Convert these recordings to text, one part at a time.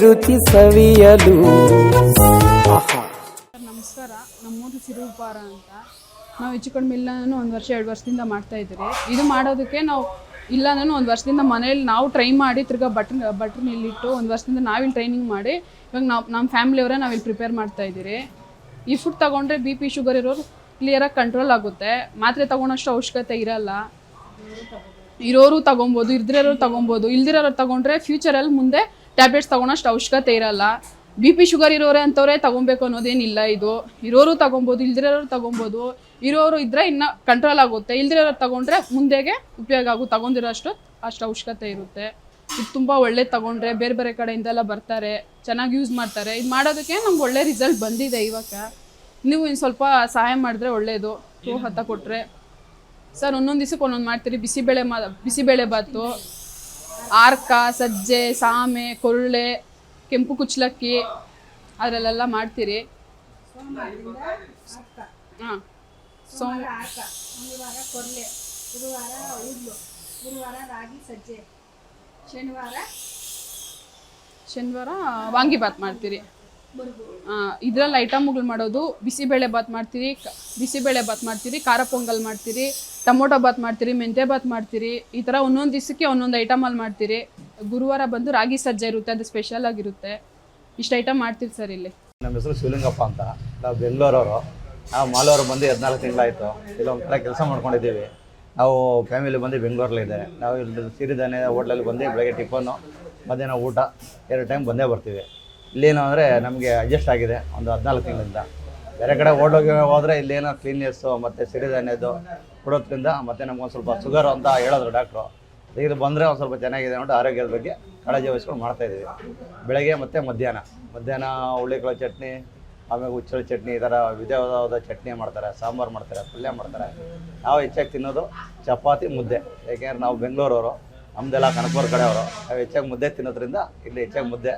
ರುಚಿ ಸವಿಯಲು. ನಮಸ್ಕಾರ, ನಮ್ಮೂರು ಸಿರುಪಾರ ಅಂತ. ನಾವು ಹೆಚ್ಚು ಕಡಿಮೆ ಇಲ್ಲ ನಾನು 1 ವರ್ಷ 2 ವರ್ಷದಿಂದ ಮಾಡ್ತಾ ಇದ್ದೀರಿ. ಇದು ಮಾಡೋದಕ್ಕೆ ನಾವು ಇಲ್ಲ ನಾನು 1 ವರ್ಷದಿಂದ ಮನೇಲಿ ನಾವು ಟ್ರೈ ಮಾಡಿ ತಿರ್ಗಾ ಬಟ್ರ್ ಇಲ್ಲಿಟ್ಟು 1 ವರ್ಷದಿಂದ ನಾವಿಲ್ಲಿ ಟ್ರೈನಿಂಗ್ ಮಾಡಿ ಇವಾಗ ನಮ್ಮ ಫ್ಯಾಮಿಲಿಯವರೇ ನಾವಿಲ್ಲಿ ಪ್ರಿಪೇರ್ ಮಾಡ್ತಾ ಇದ್ದೀರಿ. ಈ ಫುಡ್ ತೊಗೊಂಡ್ರೆ BP ಶುಗರ್ ಇರೋರು ಕ್ಲಿಯರಾಗಿ ಕಂಟ್ರೋಲ್ ಆಗುತ್ತೆ. ಮಾತ್ರೆ ತೊಗೊಳೋಷ್ಟು ಅವಶ್ಯಕತೆ ಇರಲ್ಲ. ಇರೋರು ತೊಗೊಬೋದು, ಇಲ್ದಿರೋರು ತೊಗೊಬೋದು. ಇಲ್ದಿರೋರು ತೊಗೊಂಡ್ರೆ ಫ್ಯೂಚರಲ್ಲಿ ಮುಂದೆ ಟ್ಯಾಬ್ಲೆಟ್ಸ್ ತೊಗೊಳೋಷ್ಟು ಅವಶ್ಯಕತೆ ಇರಲ್ಲ. BP ಶುಗರ್ ಇರೋರೆ ಅಂಥವ್ರೆ ತೊಗೊಬೇಕು ಅನ್ನೋದೇನಿಲ್ಲ. ಇದು ಇರೋರು ತೊಗೊಬೋದು, ಇಲ್ದಿರೋರು ತೊಗೊಬೋದು. ಇರೋರು ಇದ್ದರೆ ಇನ್ನೂ ಕಂಟ್ರೋಲ್ ಆಗುತ್ತೆ. ಇಲ್ದಿರೋರು ತೊಗೊಂಡ್ರೆ ಮುಂದೆಗೆ ಉಪಯೋಗ ಆಗುತ್ತೆ. ತೊಗೊಂಡಿರೋಷ್ಟು ಅಷ್ಟು ಅವಶ್ಯಕತೆ ಇರುತ್ತೆ. ಇದು ತುಂಬ ಒಳ್ಳೇದು. ತೊಗೊಂಡ್ರೆ ಬೇರೆ ಬೇರೆ ಕಡೆಯಿಂದೆಲ್ಲ ಬರ್ತಾರೆ, ಚೆನ್ನಾಗಿ ಯೂಸ್ ಮಾಡ್ತಾರೆ. ಇದು ಮಾಡೋದಕ್ಕೆ ನಮ್ಗೆ ಒಳ್ಳೆ ರಿಸಲ್ಟ್ ಬಂದಿದೆ. ಇವಾಗ ನೀವು ಇನ್ನು ಸ್ವಲ್ಪ ಸಹಾಯ ಮಾಡಿದ್ರೆ ಒಳ್ಳೆಯದು. ಹತ್ತ ಕೊಟ್ಟರೆ ಸರ್ ಒಂದೊಂದು ದಿವಸಕ್ಕೆ ಒಂದೊಂದು ಮಾಡ್ತೀರಿ. ಬಿಸಿಬೇಳೆ ಬಾತು, ಆರ್ಕ, ಸಜ್ಜೆ, ಸಾಮೆ, ಕೊರಳೆ, ಕೆಂಪು ಕುಚ್ಚಲಕ್ಕಿ ಅದರಲ್ಲೆಲ್ಲ ಮಾಡ್ತೀರಿ. ಹಾಂ, ಮಂಗಳವಾರ ಕೊರಲೆ, ಗುರುವಾರ ಉದ್ಲು, ಗುರುವಾರ ರಾಗಿ ಸಜ್ಜೆ, ಶನಿವಾರ ವಾಂಗಿಬಾತ್ ಮಾಡ್ತೀರಿ. ಇದರಲ್ಲಿ ಐಟಮ್ಗಳು ಮಾಡೋದು ಬಿಸಿಬೇಳೆ ಬಾತ್ ಮಾಡ್ತೀರಿ, ಖಾರ ಪೊಂಗಲ್ ಮಾಡ್ತೀರಿ, ಟೊಮೊಟೊ ಬಾತ್ ಮಾಡ್ತೀರಿ, ಮೆಂತ್ಯ ಬಾತ್ ಮಾಡ್ತೀರಿ. ಈ ಥರ ಒಂದೊಂದು ದಿವಸಕ್ಕೆ ಒಂದೊಂದು ಐಟಮಲ್ಲಿ ಮಾಡ್ತೀರಿ. ಗುರುವಾರ ಬಂದು ರಾಗಿ ಸಜ್ಜೆ ಇರುತ್ತೆ, ಅದು ಸ್ಪೆಷಲ್ ಆಗಿರುತ್ತೆ. ಇಷ್ಟು ಐಟಮ್ ಮಾಡ್ತೀರಿ ಸರ್ ಇಲ್ಲಿ. ನಮ್ಮ ಹೆಸರು ಶಿವಲಿಂಗಪ್ಪ ಅಂತ. ನಾವು ಬೆಂಗಳೂರವರು. ನಾವು ಮಾಲೂರು ಬಂದು 14 ತಿಂಗಳಾಯಿತು. ಇಲ್ಲೊಂದು ಕಡೆ ಕೆಲಸ ಮಾಡ್ಕೊಂಡಿದ್ದೀವಿ. ನಾವು ಫ್ಯಾಮಿಲಿ ಬಂದು ಬೆಂಗಳೂರಲ್ಲಿದೆ. ನಾವು ಇಲ್ಲಿ ಸಿರಿಧಾನ್ಯ ಹೋಟ್ಲಲ್ಲಿ ಬಂದು ಬೆಳಗ್ಗೆ ಟಿಫನ್ನು, ಮಧ್ಯಾಹ್ನ ಊಟ 2 ಟೈಮ್ ಬಂದೇ ಬರ್ತೀವಿ. ಇಲ್ಲೇನು ಅಂದರೆ ನಮಗೆ ಅಡ್ಜಸ್ಟ್ ಆಗಿದೆ ಒಂದು 14 ತಿಂಗಳಿಂದ. ಬೇರೆ ಕಡೆ ಹೋದರೆ ಇಲ್ಲೇನೋ ಕ್ಲೀನ್ನೆಸ್ಸು ಮತ್ತು ಸಿರಿಧಾನ್ಯದ್ದು ಕೊಡೋದ್ರಿಂದ ಮತ್ತು ನಮ್ಗೊಂದು ಸ್ವಲ್ಪ ಶುಗರ್ ಅಂತ ಹೇಳಿದ್ರು ಡಾಕ್ಟ್ರು. ಇದು ಬಂದರೆ ಒಂದು ಸ್ವಲ್ಪ ಚೆನ್ನಾಗಿದೆ ಅಂದ್ಬಿಟ್ಟು ಆರೋಗ್ಯದ ಬಗ್ಗೆ ಕಾಳಜಿ ವಹಿಸ್ಕೊಂಡು ಮಾಡ್ತಾಯಿದ್ದೀವಿ. ಬೆಳಗ್ಗೆ ಮತ್ತು ಮಧ್ಯಾಹ್ನ ಹುಳ್ಳಿಕಾಳು ಚಟ್ನಿ, ಆಮೇಲೆ ಹುಚ್ಚಳಿ ಚಟ್ನಿ, ಈ ಥರ ವಿಧವಾದ ಚಟ್ನಿ ಮಾಡ್ತಾರೆ, ಸಾಂಬಾರು ಮಾಡ್ತಾರೆ, ಪಲ್ಯ ಮಾಡ್ತಾರೆ. ನಾವು ಹೆಚ್ಚಾಗಿ ತಿನ್ನೋದು ಚಪಾತಿ, ಮುದ್ದೆ. ಯಾಕೆಂದ್ರೆ ನಾವು ಬೆಂಗಳೂರವರು, ನಮ್ಮದೆಲ್ಲ ಕನಕಪುರ ಕಡೆಯವರು. ನಾವು ಹೆಚ್ಚಾಗಿ ಮುದ್ದೆ ತಿನ್ನೋದ್ರಿಂದ ಇಲ್ಲಿ ಹೆಚ್ಚಾಗಿ ಮುದ್ದೆ.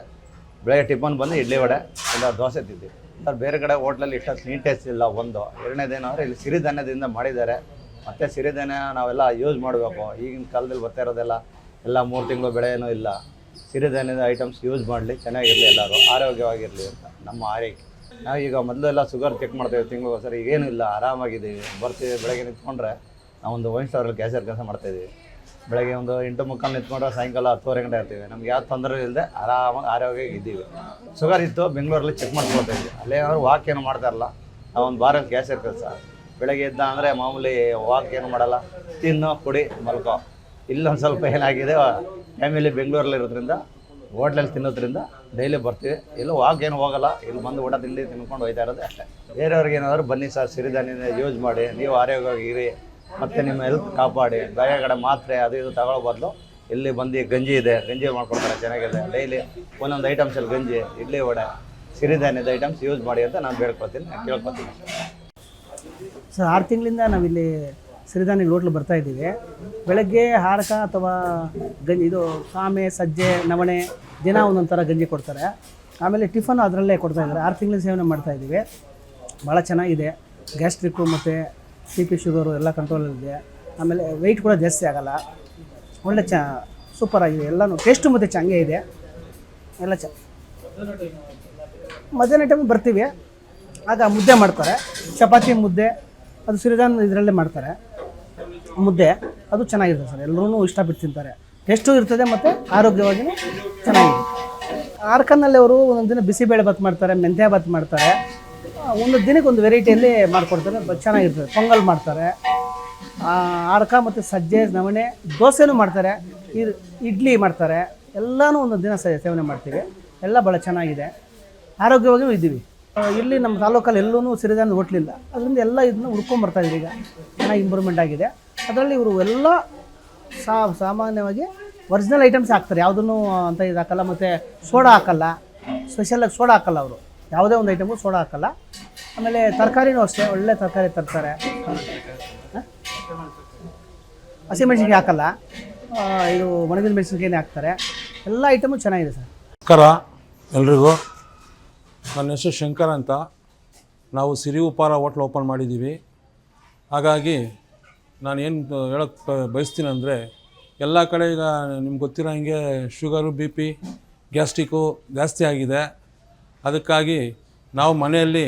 ಬೆಳಗ್ಗೆ ಟಿಫನ್ ಬಂದು ಇಡ್ಲಿ ವಡೆ ಇಲ್ಲ ದೋಸೆ ತಿಂತೀವಿ. ಸರ್ ಬೇರೆ ಕಡೆ ಹೋಟ್ಲಲ್ಲಿ ಇಷ್ಟೊಂದು ನೀಟೆಸ್ಟ್ ಇಲ್ಲ. ಒಂದು ಎರಡನೇದೇನು ಅಂದರೆ ಇಲ್ಲಿ ಸಿರಿಧಾನ್ಯದಿಂದ ಮಾಡಿದ್ದಾರೆ. ಮತ್ತು ಸಿರಿಧಾನ್ಯ ನಾವೆಲ್ಲ ಯೂಸ್ ಮಾಡಬೇಕು. ಈಗಿನ ಕಾಲದಲ್ಲಿ ಬರ್ತಾ ಇರೋದೆಲ್ಲ 3 ತಿಂಗಳು ಬೆಳೆ ಏನೂ ಇಲ್ಲ. ಸಿರಿಧಾನ್ಯದ ಐಟಮ್ಸ್ ಯೂಸ್ ಮಾಡಲಿ, ಚೆನ್ನಾಗಿರಲಿ, ಎಲ್ಲರೂ ಆರೋಗ್ಯವಾಗಿರಲಿ ಅಂತ ನಮ್ಮ ಆರೈಕೆ. ನಾವೀಗ ಮೊದಲೆಲ್ಲ ಶುಗರ್ ಚೆಕ್ ಮಾಡ್ತೇವೆ ತಿಂಗಳು ಸರ್. ಈಗೇನು ಇಲ್ಲ, ಆರಾಮಾಗಿದ್ದೀವಿ. ಬರ್ತೀವಿ, ಬೆಳಗ್ಗೆ ನಿಂತ್ಕೊಂಡ್ರೆ ನಾವೊಂದು 1 ಸ್ಟಾರಲ್ಲಿ ಕ್ಯಾಶಿಯರ್ ಕೆಲಸ ಮಾಡ್ತಾಯಿದ್ದೀವಿ. ಬೆಳಗ್ಗೆ ಒಂದು 8:30 ನಿಂತ್ಕೊಂಡ್ರೆ ಸಾಯಂಕಾಲ 10:30 ಗಂಟೆ ಇರ್ತೀವಿ. ನಮ್ಗೆ ಯಾವ ತೊಂದರೆ ಇಲ್ಲದೆ ಆರಾಮಾಗಿ ಆರೋಗ್ಯವಾಗಿ ಇದ್ದೀವಿ. ಶುಗರ್ ಇತ್ತು ಬೆಂಗಳೂರಲ್ಲಿ ಚೆಕ್ ಮಾಡ್ಕೊಳ್ತಾಯಿದ್ವಿ. ಅಲ್ಲೇನಾದ್ರು ವಾಕ್ ಏನು ಮಾಡ್ತಾರಲ್ಲ, ನಾವೊಂದು ಬಾರಲ್ಲಿ ಕ್ಯಾಶಿಯರ್ ಕೆಲಸ. ಬೆಳಗ್ಗೆ ಎದ್ದ ಅಂದರೆ ಮಾಮೂಲಿ ವಾಕ್ ಏನು ಮಾಡಲ್ಲ, ತಿನ್ನು, ಕುಡಿ, ಮಲ್ಕೋ. ಇಲ್ಲೊಂದು ಸ್ವಲ್ಪ ಏನಾಗಿದೆ, ಫ್ಯಾಮಿಲಿ ಬೆಂಗಳೂರಲ್ಲಿರೋದ್ರಿಂದ ಹೋಟ್ಲಲ್ಲಿ ತಿನ್ನೋದ್ರಿಂದ ಡೈಲಿ ಬರ್ತೀವಿ. ಎಲ್ಲೂ ವಾಕ್ ಏನು ಹೋಗೋಲ್ಲ. ಇಲ್ಲಿ ಬಂದು ಊಟ ತಿಂಡಿ ತಿನ್ಕೊಂಡು ಹೋಗ್ತಾ ಇರೋದೇ ಅಷ್ಟೇ. ಬೇರೆಯವ್ರಿಗೆ ಏನಾದರೂ ಬನ್ನಿ ಸರ್, ಸಿರಿಧಾನ್ಯ ಯೂಸ್ ಮಾಡಿ, ನೀವು ಆರೋಗ್ಯವಾಗಿರಿ ಮತ್ತು ನಿಮ್ಮ ಹೆಲ್ತ್ ಕಾಪಾಡಿ. ಬೇರೆ ಕಡೆ ಮಾತ್ರೆ ಅದು ಇದು ತಗೊಳ್ಳೋ ಬದಲು ಇಲ್ಲಿ ಬಂದು ಗಂಜಿ ಇದೆ, ಗಂಜಿ ಮಾಡ್ಕೊಡ್ತಾರೆ, ಚೆನ್ನಾಗಿದೆ. ಡೈಲಿ ಒಂದೊಂದು ಐಟಮ್ಸಲ್ಲಿ ಗಂಜಿ, ಇಡ್ಲಿ ವಡೆ, ಸಿರಿಧಾನ್ಯದ ಐಟಮ್ಸ್ ಯೂಸ್ ಮಾಡಿ ಅಂತ ನಾನು ಕೇಳ್ಕೊತೀನಿ. ಸರ್ 6 ತಿಂಗಳಿಂದ ನಾವಿಲ್ಲಿ ಸಿರಿಧಾನ್ಯ ಹೋಟ್ಲು ಬರ್ತಾಯಿದ್ದೀವಿ. ಬೆಳಗ್ಗೆ ಹಾರಕ ಅಥವಾ ಗಂಜಿ, ಇದು ಸಾಮೆ, ಸಜ್ಜೆ, ನವಣೆ ದಿನ ಒಂದೊಂದು ಥರ ಗಂಜಿ ಕೊಡ್ತಾರೆ. ಆಮೇಲೆ ಟಿಫನ್ ಅದರಲ್ಲೇ ಕೊಡ್ತಾಯಿದ್ದಾರೆ. 6 ತಿಂಗಳಿಂದ ಸೇವನೆ ಮಾಡ್ತಾಯಿದ್ದೀವಿ. ಭಾಳ ಚೆನ್ನಾಗಿದೆ. ಗ್ಯಾಸ್ಟ್ರಿಕ್ಕು ಮತ್ತು BP ಶುಗರು ಎಲ್ಲ ಕಂಟ್ರೋಲಲ್ಲಿದೆ. ಆಮೇಲೆ ವೆಯ್ಟ್ ಕೂಡ ಜಾಸ್ತಿ ಆಗೋಲ್ಲ. ಒಳ್ಳೆ ಸೂಪರಾಗಿದೆ. ಎಲ್ಲನೂ ಟೇಸ್ಟು ಮತ್ತು ಹಂಗೆ ಇದೆ ಎಲ್ಲ ಮಧ್ಯಾಹ್ನ ಟೈಮ್ ಬರ್ತೀವಿ, ಆಗ ಮುದ್ದೆ ಮಾಡ್ತಾರೆ. ಚಪಾತಿ ಮುದ್ದೆ ಅದು ಸಿರಿಧಾನ್ಯ ಇದರಲ್ಲೇ ಮಾಡ್ತಾರೆ. ಮುದ್ದೆ ಅದು ಚೆನ್ನಾಗಿರುತ್ತೆ ಸರ್. ಎಲ್ಲರೂ ಇಷ್ಟಪಟ್ಟು ತಿಂತಾರೆ. ಟೇಸ್ಟು ಇರ್ತದೆ ಮತ್ತು ಆರೋಗ್ಯವಾಗಿಯೂ ಚೆನ್ನಾಗಿದೆ. ಆರ್ಕನಲ್ಲಿ ಅವರು ಒಂದೊಂದು ದಿನ ಬಿಸಿಬೇಳೆ ಬಾತ್ ಮಾಡ್ತಾರೆ, ಮೆಂತ್ಯ ಬಾತ್ ಮಾಡ್ತಾರೆ. ಒಂದು ದಿನಕ್ಕೆ ಒಂದು ವೆರೈಟಿಯಲ್ಲಿ ಮಾಡಿಕೊಡ್ತಾರೆ, ಚೆನ್ನಾಗಿರ್ತದೆ. ಪೊಂಗಲ್ ಮಾಡ್ತಾರೆ, ಆರ್ಕ ಮತ್ತು ಸಜ್ಜೆ, ನವಣೆ, ದೋಸೆನೂ ಮಾಡ್ತಾರೆ, ಇಡ್ಲಿ ಮಾಡ್ತಾರೆ. ಎಲ್ಲನೂ ಒಂದೊಂದು ದಿನ ಸೇವನೆ ಮಾಡ್ತೀವಿ. ಎಲ್ಲ ಭಾಳ ಚೆನ್ನಾಗಿದೆ, ಆರೋಗ್ಯವಾಗಿಯೂ ಇದ್ದೀವಿ. ಇಲ್ಲಿ ನಮ್ಮ ತಾಲೂಕಲ್ಲಿ ಎಲ್ಲೂ ಸಿರಿಧಾನ್ಯ ಹೋಟ್ಲಿಲ್ಲ. ಅದರಿಂದ ಎಲ್ಲ ಇದನ್ನ ಹುಡ್ಕೊಂಬರ್ತಾಯಿದ್ರು. ಈಗ ಚೆನ್ನಾಗಿ ಇಂಪ್ರೂವ್ಮೆಂಟ್ ಆಗಿದೆ. ಅದರಲ್ಲಿ ಇವರು ಎಲ್ಲ ಸಾಮಾನ್ಯವಾಗಿ ಒರಿಜಿನಲ್ ಐಟಮ್ಸ್ ಹಾಕ್ತಾರೆ. ಯಾವುದೂ ಅಂತ ಇದು ಹಾಕಲ್ಲ. ಮತ್ತು ಸೋಡಾ ಹಾಕಲ್ಲ, ಸ್ಪೆಷಲಾಗಿ ಸೋಡಾ ಹಾಕಲ್ಲ ಅವರು. ಯಾವುದೇ ಒಂದು ಐಟಮು ಸೋಡಾ ಹಾಕಲ್ಲ. ಆಮೇಲೆ ತರಕಾರಿನೂ ಅಷ್ಟೇ, ಒಳ್ಳೆ ತರಕಾರಿ ತರ್ತಾರೆ. ಹಸಿಮೆಣ್ಸಿನ್ಕಾಯಿ ಹಾಕಲ್ಲ, ಇದು ಒಣಗಿದ ಮೆಣಸಿನ್ಕಾಯಿನೇ ಹಾಕ್ತಾರೆ. ಎಲ್ಲ ಐಟಮು ಚೆನ್ನಾಗಿದೆ ಸರ್. ನಮಸ್ಕಾರ ಎಲ್ರಿಗೂ. ನನ್ನ ಹೆಸರು ಶಂಕರ್ ಅಂತ. ನಾವು ಸಿರಿ ಉಪಹಾರ ಹೋಟ್ಲ್ ಓಪನ್ ಮಾಡಿದ್ದೀವಿ. ಹಾಗಾಗಿ ನಾನು ಏನು ಹೇಳೋಕ್ಕೆ ಬಯಸ್ತೀನಿ ಅಂದರೆ, ಎಲ್ಲ ಕಡೆ ಈಗ ನಿಮ್ಗೆ ಗೊತ್ತಿರೋ ಹಾಗೆ ಶುಗರು, BP ಗ್ಯಾಸ್ಟ್ರಿಕ್ಕು ಜಾಸ್ತಿ ಆಗಿದೆ. ಅದಕ್ಕಾಗಿ ನಾವು ಮನೆಯಲ್ಲಿ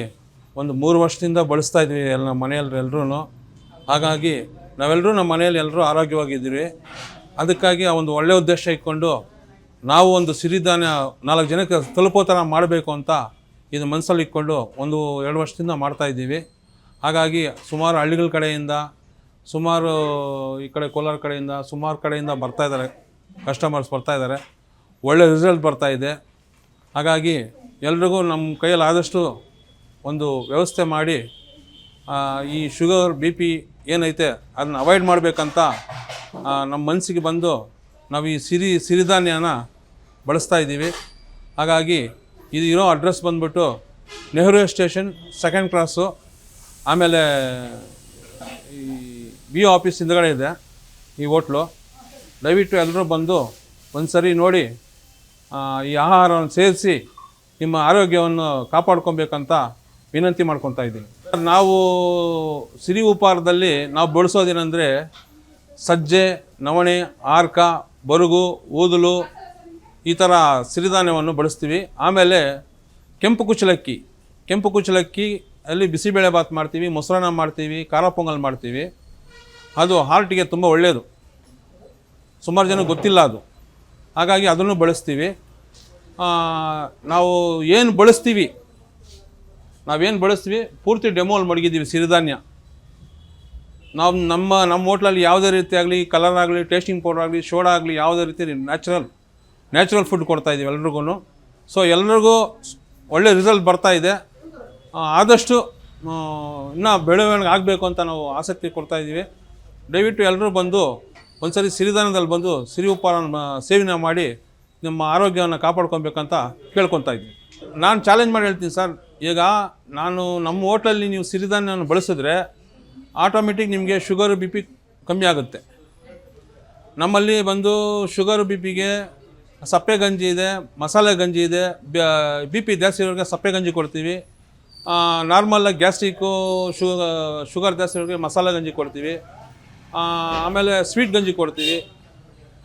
ಒಂದು 3 ವರ್ಷದಿಂದ ಬಳಸ್ತಾ ಇದ್ವಿ ಎಲ್ಲ ನಮ್ಮ ಮನೆಯಲ್ಲಿ ಎಲ್ಲರೂ. ಹಾಗಾಗಿ ನಾವೆಲ್ಲರೂ ನಮ್ಮ ಮನೆಯಲ್ಲಿ ಎಲ್ಲರೂ ಆರೋಗ್ಯವಾಗಿದ್ದೀವಿ. ಅದಕ್ಕಾಗಿ ಆ ಒಂದು ಒಳ್ಳೆಯ ಉದ್ದೇಶ ಇಟ್ಕೊಂಡು ನಾವು ಒಂದು ಸಿರಿಧಾನ್ಯ 4 ಜನಕ್ಕೆ ತಲುಪೋ ಥರ ಮಾಡಬೇಕು ಅಂತ ಇದು ಮನಸ್ಸಲ್ಲಿ ಇಟ್ಕೊಂಡು 1-2 ವರ್ಷದಿಂದ ಮಾಡ್ತಾಯಿದ್ದೀವಿ. ಹಾಗಾಗಿ ಸುಮಾರು ಹಳ್ಳಿಗಳ ಕಡೆಯಿಂದ, ಸುಮಾರು ಈ ಕಡೆ ಕೋಲಾರ ಕಡೆಯಿಂದ, ಸುಮಾರು ಕಡೆಯಿಂದ ಬರ್ತಾಯಿದ್ದಾರೆ, ಕಸ್ಟಮರ್ಸ್ ಬರ್ತಾಯಿದ್ದಾರೆ. ಒಳ್ಳೆ ರಿಸಲ್ಟ್ ಬರ್ತಾಯಿದೆ. ಹಾಗಾಗಿ ಎಲ್ರಿಗೂ ನಮ್ಮ ಕೈಯಲ್ಲಿ ಆದಷ್ಟು ಒಂದು ವ್ಯವಸ್ಥೆ ಮಾಡಿ ಈ ಶುಗರ್ BP ಏನೈತೆ ಅದನ್ನ ಅವಾಯ್ಡ್ ಮಾಡಬೇಕಂತ ನಮ್ಮ ಮನಸ್ಸಿಗೆ ಬಂದು ನಾವು ಈ ಸಿರಿಧಾನ್ಯನ ಬಳಸ್ತಾ ಇದ್ದೀವಿ. ಹಾಗಾಗಿ ಇದು ಇರೋ ಅಡ್ರೆಸ್ ಬಂದ್ಬಿಟ್ಟು ನೆಹರು ಸ್ಟೇಷನ್ 2nd ಕ್ರಾಸು, ಆಮೇಲೆ ಈ BO ಆಫೀಸ್ ಹಿಂದ್ಗಡೆ ಇದೆ ಈ ಹೋಟ್ಲು. ದಯವಿಟ್ಟು ಎಲ್ಲರೂ ಬಂದು ಒಂದು ಸರಿ ನೋಡಿ ಈ ಆಹಾರವನ್ನು ಸೇರಿಸಿ ನಿಮ್ಮ ಆರೋಗ್ಯವನ್ನು ಕಾಪಾಡ್ಕೊಬೇಕಂತ ವಿನಂತಿ ಮಾಡ್ಕೊತಾ ಇದ್ದೀನಿ. ನಾವು ಸಿರಿ ಉಪಹಾರದಲ್ಲಿ ನಾವು ಬಳಸೋದೇನೆಂದರೆ ಸಜ್ಜೆ, ನವಣೆ, ಆರ್ಕ, ಬರುಗು, ಊದಲು ಈ ಥರ ಸಿರಿಧಾನ್ಯವನ್ನು ಬಳಸ್ತೀವಿ. ಆಮೇಲೆ ಕೆಂಪು ಕುಚ್ಚಲಕ್ಕಿ ಅಲ್ಲಿ ಬಿಸಿಬೇಳೆ ಬಾತ್ ಮಾಡ್ತೀವಿ, ಮೊಸರನ್ನ ಮಾಡ್ತೀವಿ, ಖಾರ ಪೊಂಗಲ್ ಮಾಡ್ತೀವಿ. ಅದು ಹಾರ್ಟಿಗೆ ತುಂಬ ಒಳ್ಳೆಯದು. ಸುಮಾರು ಜನಕ್ಕೆ ಗೊತ್ತಿಲ್ಲ ಅದು. ಹಾಗಾಗಿ ಅದನ್ನು ಬಳಸ್ತೀವಿ. ನಾವೇನು ಬಳಸ್ತೀವಿ ಪೂರ್ತಿ ಡೆಮೋಲ್ಲಿ ಮಡಗಿದ್ದೀವಿ ಸಿರಿಧಾನ್ಯ. ನಾವು ನಮ್ಮ ಹೋಟ್ಲಲ್ಲಿ ಯಾವುದೇ ರೀತಿ ಆಗಲಿ ಕಲರ್ ಆಗಲಿ, ಟೇಸ್ಟಿಂಗ್ ಪೌಡರ್ ಆಗಲಿ, ಸೋಡಾ ಆಗಲಿ ಯಾವುದೇ ರೀತಿ ನ್ಯಾಚುರಲ್ ಫುಡ್ ಕೊಡ್ತಾಯಿದ್ದೀವಿ ಎಲ್ರಿಗೂ. ಸೊ ಎಲ್ಲರಿಗೂ ಒಳ್ಳೆ ರಿಸಲ್ಟ್ ಬರ್ತಾಯಿದೆ. ಆದಷ್ಟು ಇನ್ನೂ ಬೆಳವಣಿಗೆ ಆಗಬೇಕು ಅಂತ ನಾವು ಆಸಕ್ತಿ ಕೊಡ್ತಾಯಿದ್ದೀವಿ. ದಯವಿಟ್ಟು ಎಲ್ಲರೂ ಬಂದು ಒಂದ್ಸರಿ ಸಿರಿಧಾನ್ಯದಲ್ಲಿ ಬಂದು ಸಿರಿ ಉಪಹಾರ ಸೇವನೆ ಮಾಡಿ ನಿಮ್ಮ ಆರೋಗ್ಯವನ್ನು ಕಾಪಾಡ್ಕೊಬೇಕಂತ ಕೇಳ್ಕೊತಾ ಇದ್ದೀನಿ. ನಾನು ಚಾಲೆಂಜ್ ಮಾಡಿ ಹೇಳ್ತೀನಿ ಸರ್, ಈಗ ನಮ್ಮ ಹೋಟ್ಲಲ್ಲಿ ನೀವು ಸಿರಿಧಾನ್ಯವನ್ನು ಬಳಸಿದ್ರೆ ಆಟೋಮೆಟಿಕ್ ನಿಮಗೆ ಶುಗರ್ BP ಕಮ್ಮಿ ಆಗುತ್ತೆ. ನಮ್ಮಲ್ಲಿ ಬಂದು ಶುಗರ್ BPಗೆ ಸಪ್ಪೆ ಗಂಜಿ ಇದೆ, ಮಸಾಲೆ ಗಂಜಿ ಇದೆ. BP ಜಾಸ್ತಿ ಇರೋರಿಗೆ ಸಪ್ಪೆ ಗಂಜಿ ಕೊಡ್ತೀವಿ. ನಾರ್ಮಲಾಗಿ ಗ್ಯಾಸ್ಟ್ರಿಕ್ಕು ಶುಗರ್ ಜಾಸ್ತಿ ಇರೋರಿಗೆ ಮಸಾಲೆ ಗಂಜಿ ಕೊಡ್ತೀವಿ. ಆಮೇಲೆ ಸ್ವೀಟ್ ಗಂಜಿ ಕೊಡ್ತೀವಿ,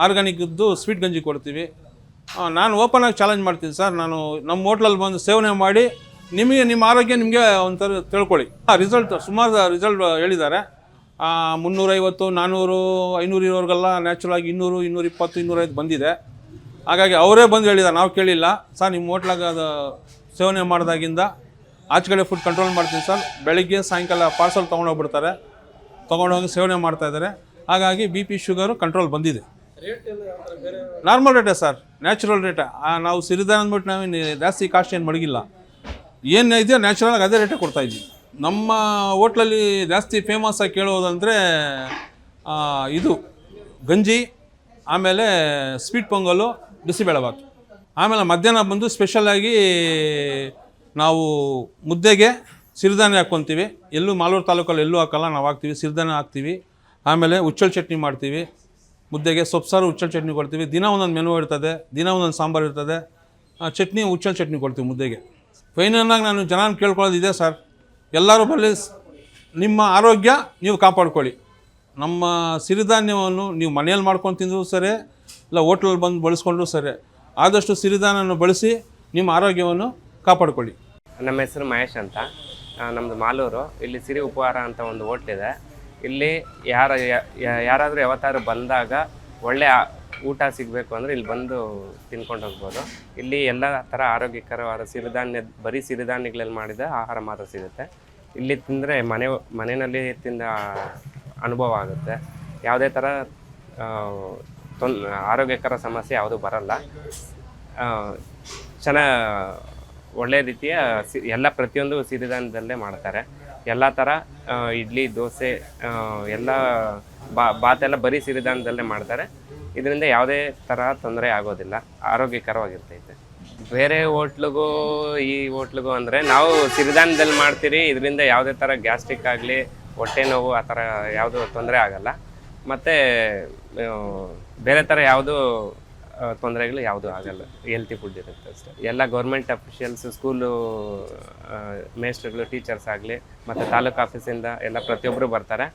ಆರ್ಗ್ಯಾನಿಕ್ದು ಸ್ವೀಟ್ ಗಂಜಿ ಕೊಡ್ತೀವಿ. ನಾನು ಓಪನಾಗಿ ಚಾಲೆಂಜ್ ಮಾಡ್ತೀನಿ ಸರ್, ನಾನು ನಮ್ಮ ಹೋಟ್ಲಲ್ಲಿ ಬಂದು ಸೇವನೆ ಮಾಡಿ ನಿಮ್ಮ ಆರೋಗ್ಯ ನಿಮಗೆ ಒಂಥರ ತಿಳ್ಕೊಳ್ಳಿ. ಸುಮಾರು ರಿಸಲ್ಟ್ ಹೇಳಿದ್ದಾರೆ. 350, 400, 500 ಇರೋರಿಗೆಲ್ಲ ನ್ಯಾಚುರಲಾಗಿ 200, 220, 205 ಬಂದಿದೆ. ಹಾಗಾಗಿ ಅವರೇ ಬಂದು ಹೇಳಿದ್ದಾರೆ, ನಾವು ಕೇಳಿಲ್ಲ ಸರ್. ನಿಮ್ಮ ಹೋಟ್ಲಾಗ ಅದು ಸೇವನೆ ಮಾಡಿದಾಗಿಂದ ಆಚೆ ಕಡೆ ಫುಡ್ ಕಂಟ್ರೋಲ್ ಮಾಡ್ತೀನಿ ಸರ್. ಬೆಳಗ್ಗೆ ಸಾಯಂಕಾಲ ಪಾರ್ಸಲ್ ತೊಗೊಂಡೋಗಿ ಸೇವನೆ ಮಾಡ್ತಾಯಿದ್ದಾರೆ. ಹಾಗಾಗಿ BP ಶುಗರು ಕಂಟ್ರೋಲ್ ಬಂದಿದೆ. ನಾರ್ಮಲ್ ರೇಟೇ ಸರ್, ನ್ಯಾಚುರಲ್ ರೇಟೇ. ನಾವು ಸಿರಿಧಾನ್ಯ ಅಂದ್ಬಿಟ್ಟು ನಾವು ಜಾಸ್ತಿ ಕಾಸ್ಟ್ ಏನು ಮಡಗಿಲ್ಲ. ಏನಿದೆಯೋ ನ್ಯಾಚುರಲಾಗಿ ಅದೇ ರೇಟೇ ಕೊಡ್ತಾಯಿದ್ವಿ. ನಮ್ಮ ಹೋಟ್ಲಲ್ಲಿ ಜಾಸ್ತಿ ಫೇಮಸ್ಸಾಗಿ ಕೇಳೋದಂದರೆ ಇದು ಗಂಜಿ, ಆಮೇಲೆ ಸ್ವೀಟ್ ಪೊಂಗಲು, ಬಿಸಿಬೇಳೆಬಾತು. ಆಮೇಲೆ ಮಧ್ಯಾಹ್ನ ಬಂದು ಸ್ಪೆಷಲಾಗಿ ನಾವು ಮುದ್ದೆಗೆ ಸಿರಿಧಾನ್ಯ ಹಾಕ್ಕೊತೀವಿ. ಎಲ್ಲೂ ಮಾಲೂರು ತಾಲೂಕಲ್ಲಿ ಎಲ್ಲೂ ಹಾಕಲ್ಲ, ನಾವು ಹಾಕ್ತೀವಿ. ಸಿರಿಧಾನ್ಯ ಹಾಕ್ತೀವಿ. ಆಮೇಲೆ ಉಚ್ಚಲ್ ಚಟ್ನಿ ಮಾಡ್ತೀವಿ. ಮುದ್ದೆಗೆ ಸೊಪ್ಪು ಉಚ್ಚಲ್ ಚಟ್ನಿ ಕೊಡ್ತೀವಿ. ದಿನ ಒಂದೊಂದು ಮೆನು ಇರ್ತದೆ, ದಿನ ಒಂದೊಂದು ಸಾಂಬಾರು ಇರ್ತದೆ. ಚಟ್ನಿ ಉಚ್ಚಲ್ ಚಟ್ನಿ ಕೊಡ್ತೀವಿ ಮುದ್ದೆಗೆ. ಫೈನಲಾಗಿ ನಾನು ಜನ ಕೇಳ್ಕೊಳ್ಳೋದಿದೆ ಸರ್, ಎಲ್ಲರೂ ಬರಲಿ, ನಿಮ್ಮ ಆರೋಗ್ಯ ನೀವು ಕಾಪಾಡ್ಕೊಳ್ಳಿ. ನಮ್ಮ ಸಿರಿಧಾನ್ಯವನ್ನು ನೀವು ಮನೆಯಲ್ಲಿ ಮಾಡ್ಕೊಂಡು ತಿಂದರೂ ಸರಿ, ಇಲ್ಲ ಹೋಟ್ಲಲ್ಲಿ ಬಂದು ಬಳಸ್ಕೊಂಡ್ರೂ ಸರಿ, ಆದಷ್ಟು ಸಿರಿಧಾನ್ಯವನ್ನು ಬಳಸಿ ನಿಮ್ಮ ಆರೋಗ್ಯವನ್ನು ಕಾಪಾಡ್ಕೊಳ್ಳಿ. ನಮ್ಮ ಹೆಸರು ಮಹೇಶ್ ಅಂತ. ನಮ್ಮದು ಮಾಲೂರು. ಇಲ್ಲಿ ಸಿರಿ ಉಪಹಾರ ಅಂತ ಒಂದು ಹೋಟ್ಲಿದೆ. ಇಲ್ಲಿ ಯಾರಾದರೂ ಯಾವತ್ತಾದ್ರೂ ಬಂದಾಗ ಒಳ್ಳೆ ಊಟ ಸಿಗಬೇಕು ಅಂದರೆ ಇಲ್ಲಿ ಬಂದು ತಿನ್ಕೊಂಡು ಹೋಗ್ಬೋದು. ಇಲ್ಲಿ ಎಲ್ಲ ಥರ ಆರೋಗ್ಯಕರವಾದ ಬರೀ ಸಿರಿಧಾನ್ಯಗಳಲ್ಲಿ ಮಾಡಿದ ಆಹಾರ ಮಾತ್ರ ಸಿಗುತ್ತೆ. ಇಲ್ಲಿ ತಿಂದರೆ ಮನೆಯಲ್ಲಿ ತಿಂದ ಅನುಭವ ಆಗುತ್ತೆ. ಯಾವುದೇ ಥರ ಆರೋಗ್ಯಕರ ಸಮಸ್ಯೆ ಯಾವುದೂ ಬರಲ್ಲ. ಒಳ್ಳೆ ರೀತಿಯ ಎಲ್ಲ ಪ್ರತಿಯೊಂದು ಸಿರಿಧಾನ್ಯದಲ್ಲೇ ಮಾಡ್ತಾರೆ. ಎಲ್ಲ ಥರ ಇಡ್ಲಿ, ದೋಸೆ, ಎಲ್ಲ ಬಾತೆಲ್ಲ ಬರೀ ಸಿರಿಧಾನ್ಯದಲ್ಲೇ ಮಾಡ್ತಾರೆ. ಇದರಿಂದ ಯಾವುದೇ ಥರ ತೊಂದರೆ ಆಗೋದಿಲ್ಲ, ಆರೋಗ್ಯಕರವಾಗಿರ್ತೈತೆ. ಬೇರೆ ಹೋಟ್ಲಿಗೂ ಈ ಹೋಟ್ಲಿಗೂ ಅಂದರೆ ನಾವು ಸಿರಿಧಾನ್ಯದಲ್ಲಿ ಮಾಡ್ತೀರಿ. ಇದರಿಂದ ಯಾವುದೇ ಥರ ಗ್ಯಾಸ್ಟ್ರಿಕ್ ಆಗಲಿ, ಹೊಟ್ಟೆ ನೋವು ಆ ಥರ ಯಾವುದೂ ತೊಂದರೆ ಆಗಲ್ಲ. ಮತ್ತು ಬೇರೆ ಥರ ಯಾವುದೂ ತೊಂದರೆಗಳು ಯಾವುದೂ ಆಗಲ್ಲ. ಹೆಲ್ತಿ ಫುಡ್ ಇರುತ್ತೆ ಅಷ್ಟೇ. ಎಲ್ಲ ಗೌರ್ಮೆಂಟ್ ಅಫಿಷಿಯಲ್ಸ್, ಸ್ಕೂಲು ಮೇಸ್ಟ್ರುಗಳು, ಟೀಚರ್ಸ್ ಆಗಲಿ, ಮತ್ತು ತಾಲೂಕು ಆಫೀಸಿಂದ ಎಲ್ಲ ಪ್ರತಿಯೊಬ್ಬರು ಬರ್ತಾರೆ.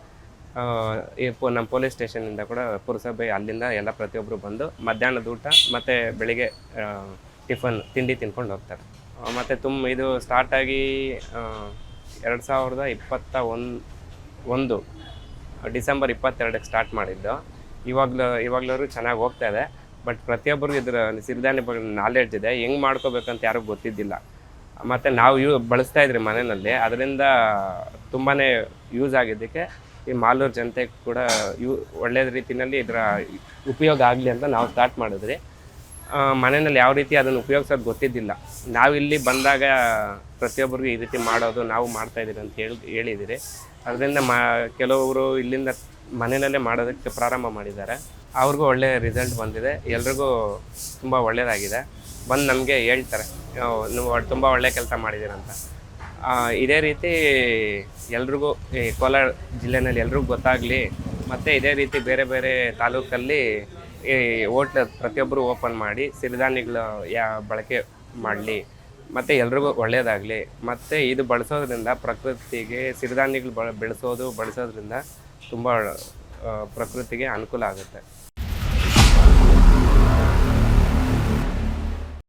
ನಮ್ಮ ಪೊಲೀಸ್ ಸ್ಟೇಷನಿಂದ ಕೂಡ ಪುರಸಭೆ ಅಲ್ಲಿಂದ ಎಲ್ಲ ಪ್ರತಿಯೊಬ್ಬರು ಬಂದು ಮಧ್ಯಾಹ್ನದ ಊಟ ಮತ್ತು ಬೆಳಿಗ್ಗೆ ತಿಂಡಿ ತಿನ್ಕೊಂಡು ಹೋಗ್ತಾರೆ. ಮತ್ತು ಇದು ಸ್ಟಾರ್ಟಾಗಿ 2021 ಡಿಸೆಂಬರ್ 22ಕ್ಕೆ ಸ್ಟಾರ್ಟ್ ಮಾಡಿದ್ದು. ಇವಾಗಲೂ ಚೆನ್ನಾಗಿ ಹೋಗ್ತಾ ಇದೆ. ಬಟ್ ಪ್ರತಿಯೊಬ್ಬರಿಗೂ ಇದರ ಸಿರಿಧಾನ್ಯ ಬಗ್ಗೆ ನಾಲೆಡ್ಜ್ ಇದೆ, ಹೆಂಗೆ ಮಾಡ್ಕೋಬೇಕಂತ ಯಾರಿಗೂ ಗೊತ್ತಿದ್ದಿಲ್ಲ. ಮತ್ತು ನಾವು ಬಳಸ್ತಾ ಇದ್ರಿ ಮನೆಯಲ್ಲಿ, ಅದರಿಂದ ತುಂಬಾ ಯೂಸ್ ಆಗಿದ್ದಕ್ಕೆ ಈ ಮಾಲೂರು ಜನತೆಗೆ ಕೂಡ ಒಳ್ಳೆಯ ರೀತಿಯಲ್ಲಿ ಇದರ ಉಪಯೋಗ ಆಗಲಿ ಅಂತ ನಾವು ಸ್ಟಾರ್ಟ್ ಮಾಡಿದ್ರಿ. ಮನೆಯಲ್ಲಿ ಯಾವ ರೀತಿ ಅದನ್ನು ಉಪಯೋಗಿಸೋದು ಗೊತ್ತಿದ್ದಿಲ್ಲ. ನಾವಿಲ್ಲಿ ಬಂದಾಗ ಪ್ರತಿಯೊಬ್ಬರಿಗೂ ಈ ರೀತಿ ಮಾಡೋದು ನಾವು ಮಾಡ್ತಾಯಿದ್ದೀರಿ ಅಂತ ಹೇಳಿದಿರಿ. ಅದರಿಂದ ಕೆಲವರು ಇಲ್ಲಿಂದ ಮನೆಯಲ್ಲೇ ಮಾಡೋದಕ್ಕೆ ಪ್ರಾರಂಭ ಮಾಡಿದ್ದಾರೆ. ಅವ್ರಿಗೂ ಒಳ್ಳೆಯ ರಿಸಲ್ಟ್ ಬಂದಿದೆ, ಎಲ್ರಿಗೂ ತುಂಬ ಒಳ್ಳೆಯದಾಗಿದೆ. ಬಂದು ನಮಗೆ ಹೇಳ್ತಾರೆ ನೀವು ತುಂಬ ಒಳ್ಳೆಯ ಕೆಲಸ ಮಾಡಿದ್ದೀರಂತ. ಇದೇ ರೀತಿ ಎಲ್ರಿಗೂ ಈ ಕೋಲಾರ ಜಿಲ್ಲೆಯಲ್ಲಿ ಎಲ್ರಿಗೂ ಗೊತ್ತಾಗಲಿ, ಮತ್ತು ಇದೇ ರೀತಿ ಬೇರೆ ಬೇರೆ ತಾಲೂಕಲ್ಲಿ ಈ ಹೋಟ್ಲ್ ಪ್ರತಿಯೊಬ್ಬರು ಓಪನ್ ಮಾಡಿ ಸಿರಿಧಾನ್ಯಗಳ ಬಳಕೆ ಮಾಡಲಿ, ಮತ್ತು ಎಲ್ರಿಗೂ ಒಳ್ಳೆಯದಾಗಲಿ. ಮತ್ತು ಇದು ಬಳಸೋದ್ರಿಂದ ಪ್ರಕೃತಿಗೆ ಸಿರಿಧಾನ್ಯಗಳು ಬಳಸೋದ್ರಿಂದ ತುಂಬ ಪ್ರಕೃತಿಗೆ ಅನುಕೂಲ ಆಗುತ್ತೆ.